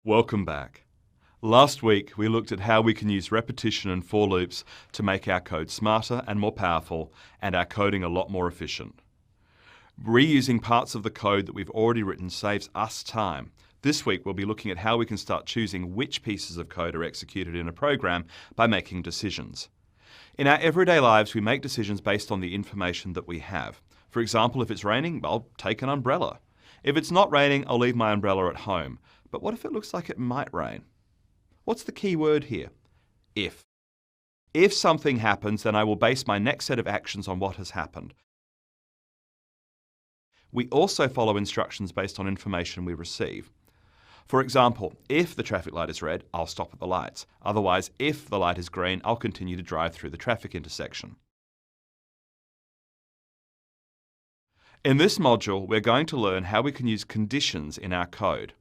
Welcome back. Last week, we looked at how we can use repetition and for loops to make our code smarter and more powerful, and our coding a lot more efficient. Reusing parts of the code that we've already written saves us time. This week, we'll be looking at how we can start choosing which pieces of code are executed in a program by making decisions. In our everyday lives, we make decisions based on the information that we have. For example, if it's raining, I'll take an umbrella. If it's not raining, I'll leave my umbrella at home. But what if it looks like it might rain? What's the key word here? If. If something happens, then I will base my next set of actions on what has happened. We also follow instructions based on information we receive. For example, if the traffic light is red, I'll stop at the lights. Otherwise, if the light is green, I'll continue to drive through the traffic intersection. In this module, we're going to learn how we can use conditions in our code.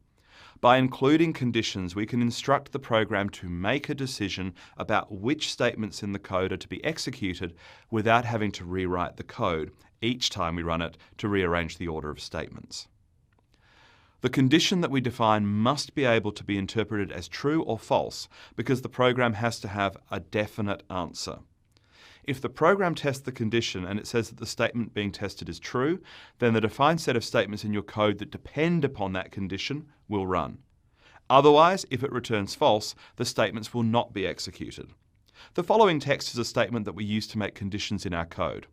By including conditions, we can instruct the program to make a decision about which statements in the code are to be executed without having to rewrite the code each time we run it to rearrange the order of statements. The condition that we define must be able to be interpreted as true or false because the program has to have a definite answer. If the program tests the condition and it says that the statement being tested is true, then the defined set of statements in your code that depend upon that condition will run. Otherwise, if it returns false, the statements will not be executed. The following text is a statement that we use to make conditions in our code.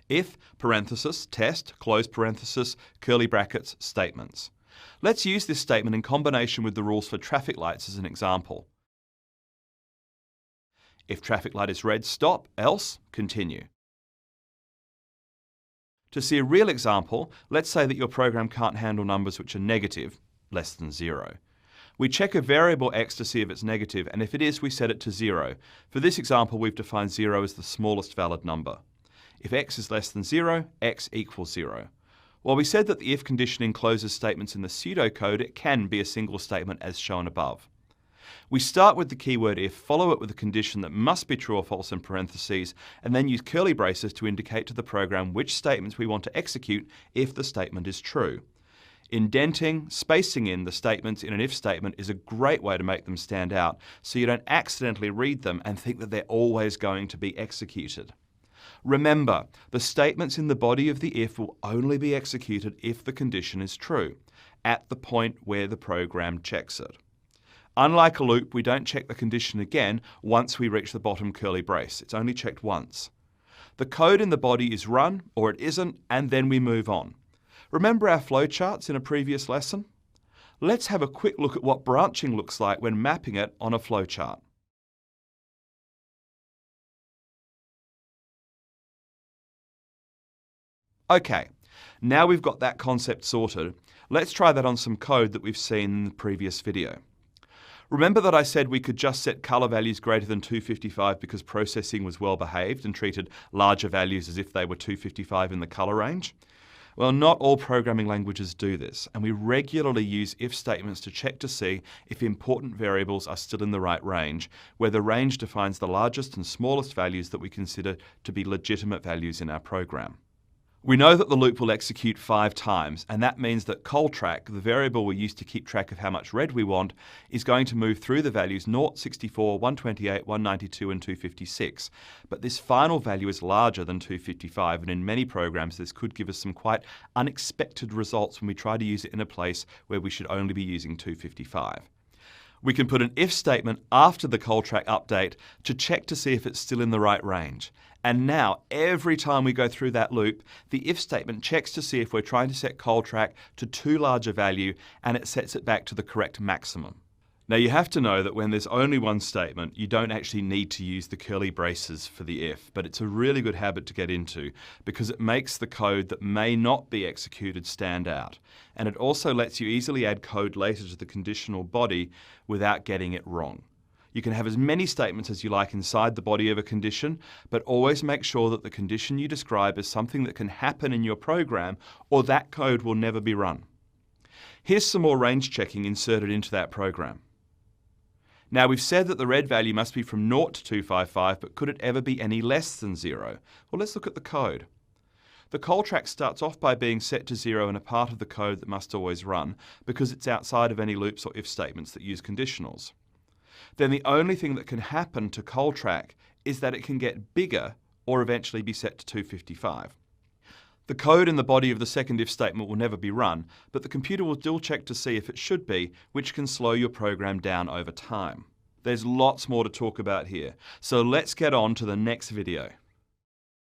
If, parenthesis, test, close parenthesis, curly brackets, statements. Let's use this statement in combination with the rules for traffic lights as an example. If traffic light is red, stop, else continue. To see a real example, let's say that your program can't handle numbers which are negative, less than 0. We check a variable x to see if it's negative, and if it is, we set it to 0. For this example, we've defined 0 as the smallest valid number. If x is less than 0, x equals 0. While we said that the if condition encloses statements in the pseudocode, it can be a single statement as shown above. We start with the keyword if, follow it with a condition that must be true or false in parentheses, and then use curly braces to indicate to the program which statements we want to execute if the statement is true. Indenting, spacing in the statements in an if statement is a great way to make them stand out, so you don't accidentally read them and think that they're always going to be executed. Remember, the statements in the body of the if will only be executed if the condition is true, at the point where the program checks it. Unlike a loop, we don't check the condition again once we reach the bottom curly brace. It's only checked once. The code in the body is run, or it isn't, and then we move on. Remember our flowcharts in a previous lesson? Let's have a quick look at what branching looks like when mapping it on a flowchart. Okay, now we've got that concept sorted, let's try that on some code that we've seen in the previous video. Remember that I said we could just set colour values greater than 255 because processing was well behaved and treated larger values as if they were 255 in the colour range? Well, not all programming languages do this, and we regularly use if statements to check to see if important variables are still in the right range, where the range defines the largest and smallest values that we consider to be legitimate values in our program. We know that the loop will execute 5 times, and that means that coltrack, the variable we use to keep track of how much red we want, is going to move through the values 0, 64, 128, 192 and 256. But this final value is larger than 255, and in many programs this could give us some quite unexpected results when we try to use it in a place where we should only be using 255. We can put an if statement after the coltrack update to check to see if it's still in the right range. And now, every time we go through that loop, the if statement checks to see if we're trying to set coltrack to too large a value, and it sets it back to the correct maximum. Now you have to know that when there's only one statement, you don't actually need to use the curly braces for the if, but it's a really good habit to get into because it makes the code that may not be executed stand out. And it also lets you easily add code later to the conditional body without getting it wrong. You can have as many statements as you like inside the body of a condition, but always make sure that the condition you describe is something that can happen in your program, or that code will never be run. Here's some more range checking inserted into that program. Now we've said that the red value must be from 0 to 255, but could it ever be any less than 0? Well, let's look at the code. The call track starts off by being set to 0 in a part of the code that must always run because it's outside of any loops or if statements that use conditionals. Then the only thing that can happen to call track is that it can get bigger or eventually be set to 255. The code in the body of the second if statement will never be run, but the computer will still check to see if it should be, which can slow your program down over time. There's lots more to talk about here, so let's get on to the next video.